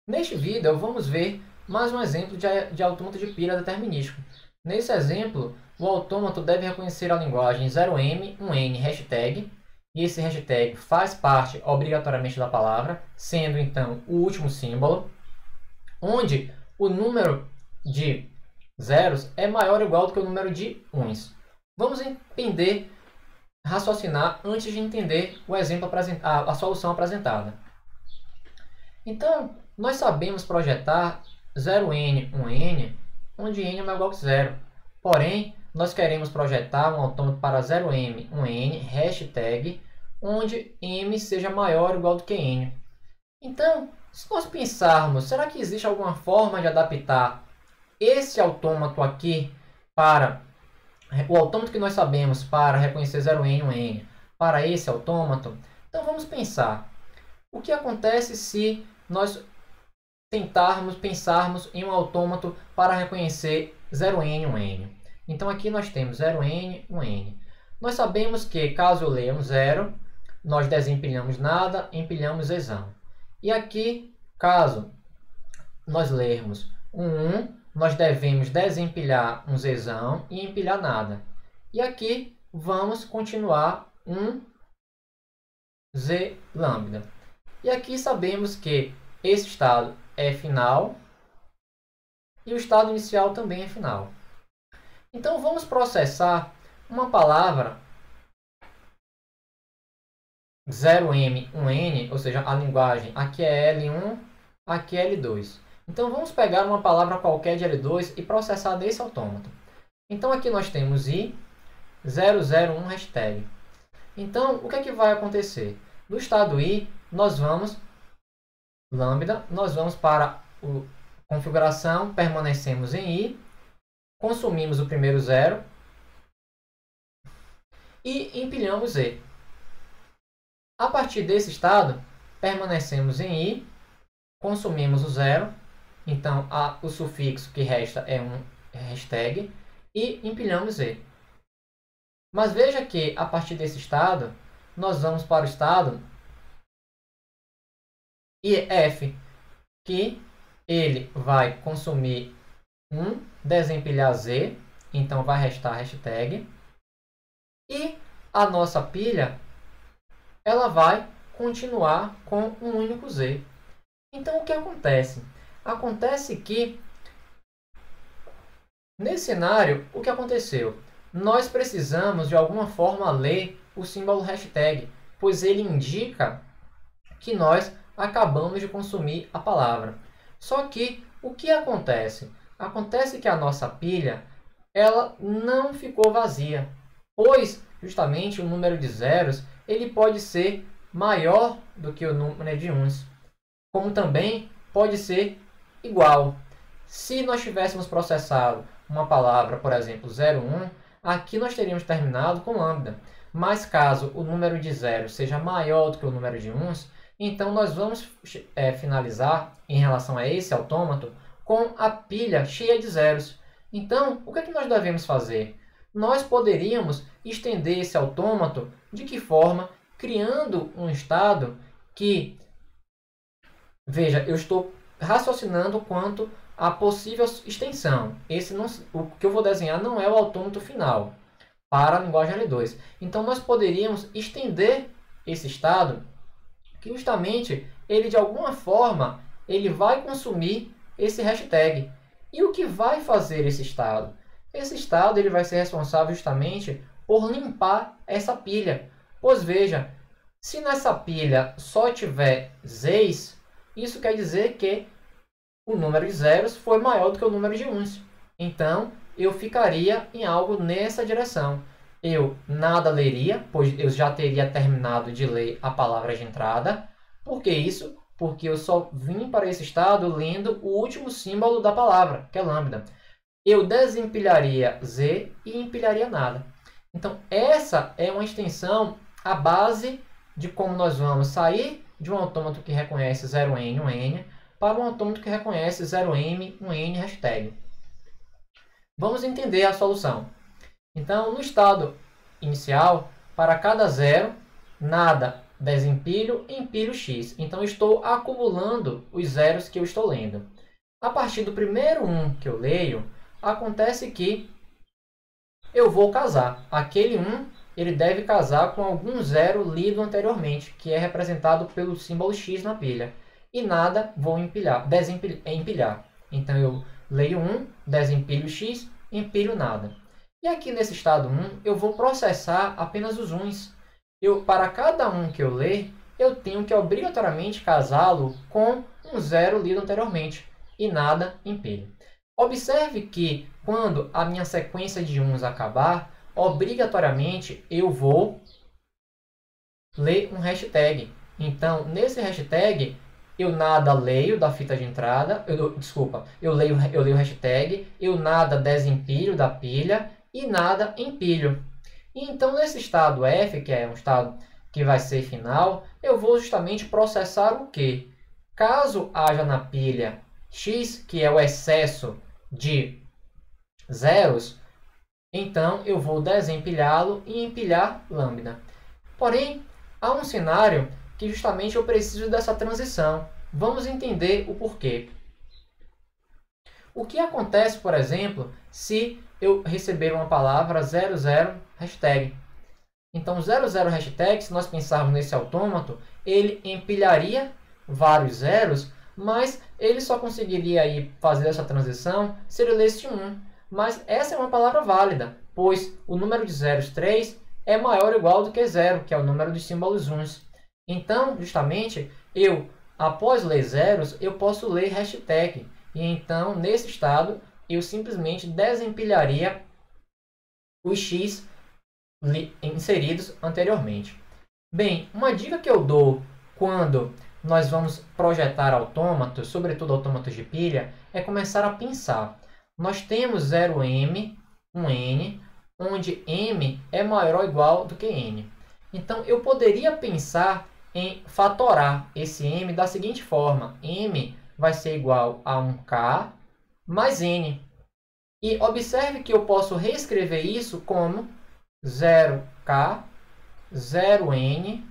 Neste vídeo, vamos ver mais um exemplo de autômato de pilha determinístico. Nesse exemplo, o autômato deve reconhecer a linguagem 0M, 1N, hashtag, e esse hashtag faz parte obrigatoriamente da palavra, sendo então o último símbolo, onde o número de zeros é maior ou igual do que o número de uns. Vamos entender, raciocinar antes de entender o exemplo a solução apresentada. Então, nós sabemos projetar 0n, 1n, onde n é maior ou igual que 0. Porém, nós queremos projetar um autômato para 0m, 1n, hashtag, onde m seja maior ou igual do que n. Então, se nós pensarmos, será que existe alguma forma de adaptar esse autômato aqui para o autômato que nós sabemos para reconhecer 0n, 1n para esse autômato? Então, vamos pensar. O que acontece se nós pensarmos em um autômato para reconhecer 0n, 1n? Então aqui nós temos 0n, 1n. Nós sabemos que caso eu leia um 0, nós desempilhamos nada, empilhamos zão. E aqui, caso nós lermos um 1, nós devemos desempilhar um zão e empilhar nada. E aqui vamos continuar um z lambda. E aqui sabemos que esse estado é final e o estado inicial também é final. Então, vamos processar uma palavra 0M, 1N, ou seja, a linguagem aqui é L1, aqui é L2. Então, vamos pegar uma palavra qualquer de L2 e processar desse autômato. Então, aqui nós temos I001 hashtag. Então, o que é que vai acontecer? No estado I, nós vamos para a configuração, permanecemos em I, consumimos o primeiro 0 e empilhamos Z. A partir desse estado, permanecemos em I, consumimos o 0, então o sufixo que resta é um hashtag, e empilhamos Z. Mas veja que a partir desse estado, nós vamos para o estado F, que ele vai consumir 1, desempilhar Z, então vai restar hashtag, e a nossa pilha ela vai continuar com um único Z. Então, o que acontece? Acontece que, nesse cenário, o que aconteceu? Nós precisamos, de alguma forma, ler o símbolo hashtag, pois ele indica que nós acabamos de consumir a palavra. Só que, o que acontece? Acontece que a nossa pilha ela não ficou vazia, pois, justamente, o número de zeros ele pode ser maior do que o número de uns, como também pode ser igual. Se nós tivéssemos processado uma palavra, por exemplo, 01, aqui nós teríamos terminado com lambda. Mas caso o número de zeros seja maior do que o número de uns, então nós vamos finalizar em relação a esse autômato com a pilha cheia de zeros. Então, o que é que nós devemos fazer? Nós poderíamos estender esse autômato de que forma? Criando um estado que, veja, eu estou raciocinando quanto à possível extensão. O que eu vou desenhar não é o autômato final para a linguagem L2. Então, nós poderíamos estender esse estado que justamente ele, de alguma forma, ele vai consumir esse hashtag. E o que vai fazer esse estado? Esse estado ele vai ser responsável justamente por limpar essa pilha. Pois veja, se nessa pilha só tiver z's, isso quer dizer que o número de zeros foi maior do que o número de uns. Então, eu ficaria em algo nessa direção. Eu nada leria, pois eu já teria terminado de ler a palavra de entrada. Por que isso? Porque eu só vim para esse estado lendo o último símbolo da palavra, que é lambda. Eu desempilharia Z e empilharia nada. Então, essa é uma extensão, a base de como nós vamos sair de um autômato que reconhece 0N, 1N, para um autômato que reconhece 0M, 1N, hashtag. Vamos entender a solução. Então, no estado inicial, para cada 0, nada desempilho, empilho x. Então, eu estou acumulando os zeros que eu estou lendo. A partir do primeiro 1 que eu leio, acontece que eu vou casar. Aquele 1 ele deve casar com algum zero lido anteriormente, que é representado pelo símbolo x na pilha. E nada vou empilhar, empilhar. Então, eu leio 1, desempilho x, empilho nada. E aqui nesse estado 1, eu vou processar apenas os 1s. Para cada 1 que eu ler, eu tenho que obrigatoriamente casá-lo com um zero lido anteriormente. E nada empilho. Observe que quando a minha sequência de 1s acabar, obrigatoriamente eu vou ler um hashtag. Então, nesse hashtag, eu nada leio da fita de entrada, eu leio o hashtag, eu nada desempilho da pilha e nada empilho. E então, nesse estado F, que é um estado que vai ser final, eu vou justamente processar o quê? Caso haja na pilha x, que é o excesso de zeros, então eu vou desempilhá-lo e empilhar lambda. Porém, há um cenário que justamente eu preciso dessa transição. Vamos entender o porquê. O que acontece, por exemplo, se eu receber uma palavra 00 hashtag? Então, 00 hashtag, se nós pensarmos nesse autômato, ele empilharia vários zeros, mas ele só conseguiria aí fazer essa transição se ele lesse 1. Mas essa é uma palavra válida, pois o número de zeros 3 é maior ou igual do que 0, que é o número dos símbolos uns. Então, justamente, após ler zeros, eu posso ler hashtag. E então, nesse estado, eu simplesmente desempilharia os x inseridos anteriormente. Bem, uma dica que eu dou quando nós vamos projetar autômatos, sobretudo autômatos de pilha, é começar a pensar. Nós temos 0m, 1n, onde m é maior ou igual do que n. Então, eu poderia pensar em fatorar esse m da seguinte forma. M vai ser igual a 1k mais n. E observe que eu posso reescrever isso como 0k, 0n,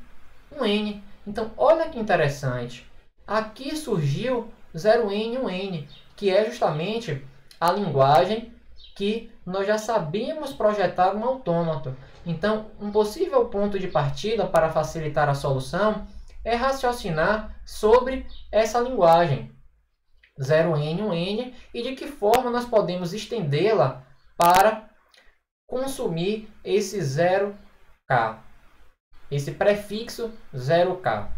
1n. Então, olha que interessante. Aqui surgiu 0n, 1n, que é justamente a linguagem que nós já sabíamos projetar um autômato. Então, um possível ponto de partida para facilitar a solução é raciocinar sobre essa linguagem 0n, 1n e de que forma nós podemos estendê-la para consumir esse 0k, esse prefixo 0k.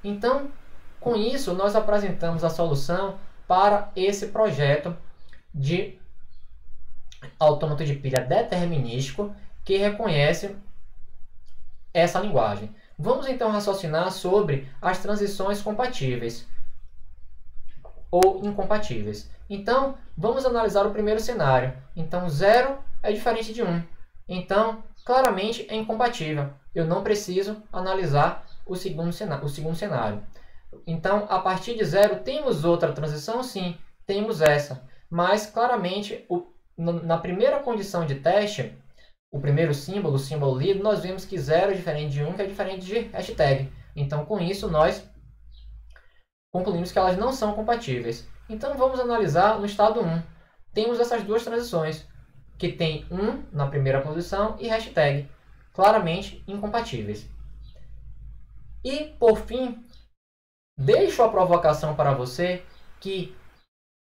Então, com isso, nós apresentamos a solução para esse projeto de autômato de pilha determinístico que reconhece essa linguagem. Vamos então raciocinar sobre as transições compatíveis ou incompatíveis. Então, vamos analisar o primeiro cenário. Então, 0 é diferente de 1. Então, claramente é incompatível. Eu não preciso analisar o segundo cenário. Então, a partir de 0, temos outra transição? Sim, temos essa. Mas, claramente, na primeira condição de teste, o primeiro símbolo, o símbolo lido, nós vemos que 0 é diferente de 1, que é diferente de hashtag. Então, com isso, nós concluímos que elas não são compatíveis. Então, vamos analisar no estado 1. Temos essas duas transições, que tem 1 na primeira posição e hashtag, claramente incompatíveis. E, por fim, deixo a provocação para você que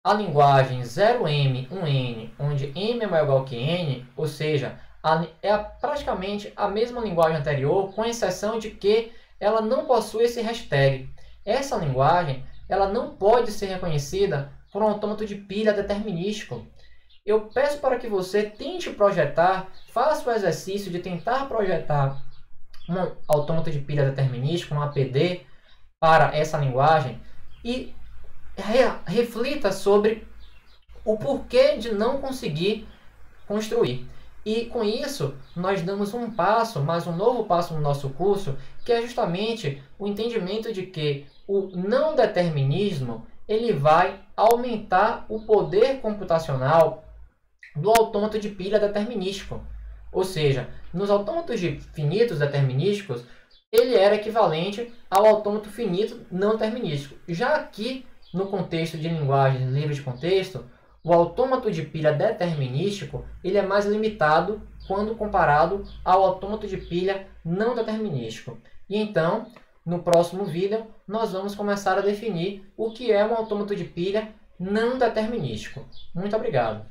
a linguagem 0m, 1n, onde m é maior ou igual que n, ou seja, é praticamente a mesma linguagem anterior, com exceção de que ela não possui esse hashtag. Essa linguagem ela não pode ser reconhecida por um autômato de pilha determinístico. Eu peço para que você tente projetar, faça o exercício de tentar projetar um autômato de pilha determinístico, um APD, para essa linguagem e reflita sobre o porquê de não conseguir construir. E com isso, nós damos um passo, mais um novo passo no nosso curso, que é justamente o entendimento de que o não determinismo ele vai aumentar o poder computacional do autômato de pilha determinístico. Ou seja, nos autômatos de finitos determinísticos, ele era equivalente ao autômato finito não determinístico. Já aqui, no contexto de linguagens livres de contexto, o autômato de pilha determinístico ele é mais limitado quando comparado ao autômato de pilha não determinístico. E então, no próximo vídeo, nós vamos começar a definir o que é um autômato de pilha não determinístico. Muito obrigado!